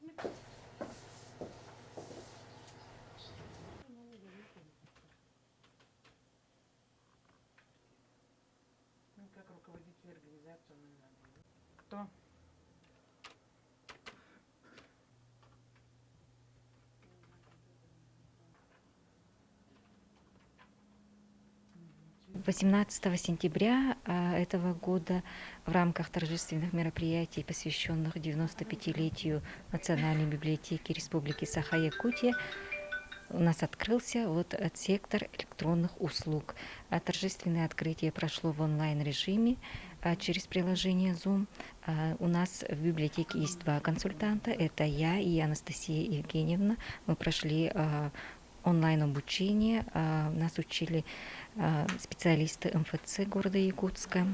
Как руководитель организации он надо. Кто? Мгм. 18 сентября этого года в рамках торжественных мероприятий, посвященных 95-летию Национальной библиотеки Республики Саха-Якутия, у нас открылся сектор электронных услуг. Торжественное открытие прошло в онлайн-режиме через приложение Zoom. У нас в библиотеке есть два консультанта. Это я и Анастасия Евгеньевна. Мы прошли онлайн-обучение. Нас учили специалисты МФЦ города Якутска.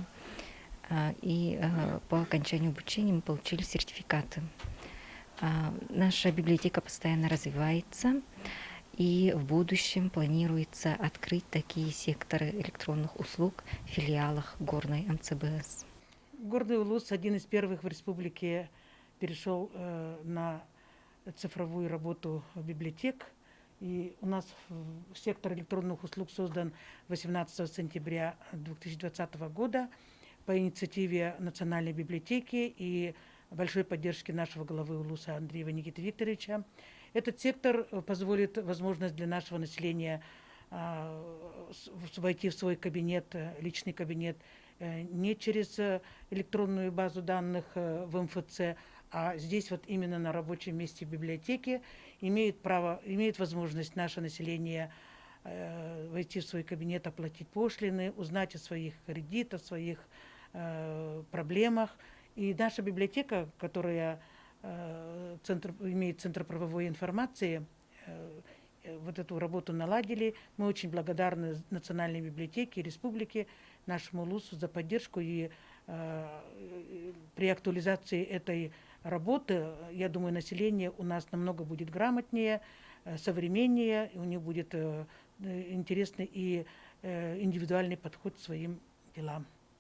И по окончанию обучения мы получили сертификаты. Наша библиотека постоянно развивается. И в будущем планируется открыть такие секторы электронных услуг в филиалах горной МЦБС. Горный Улус один из первых в республике перешел на цифровую работу библиотек. И у нас сектор электронных услуг создан 18 сентября 2020 года по инициативе Национальной библиотеки и большой поддержки нашего главы Улуса Андреева Никиты Викторовича. Этот сектор позволит возможность для нашего населения войти в свой кабинет, личный кабинет, не через электронную базу данных в МФЦ, а здесь именно на рабочем месте в библиотеке имеет возможность наше население войти в свой кабинет, оплатить пошлины, узнать о своих кредитах, своих проблемах. И наша библиотека, которая имеет Центр правовой информации, эту работу наладили. Мы очень благодарны Национальной библиотеке Республики, нашему ЛУСу за поддержку. И при актуализации этой работы, я думаю, население у нас намного будет грамотнее, современнее, и у них будет интересный и индивидуальный подход к своим делам.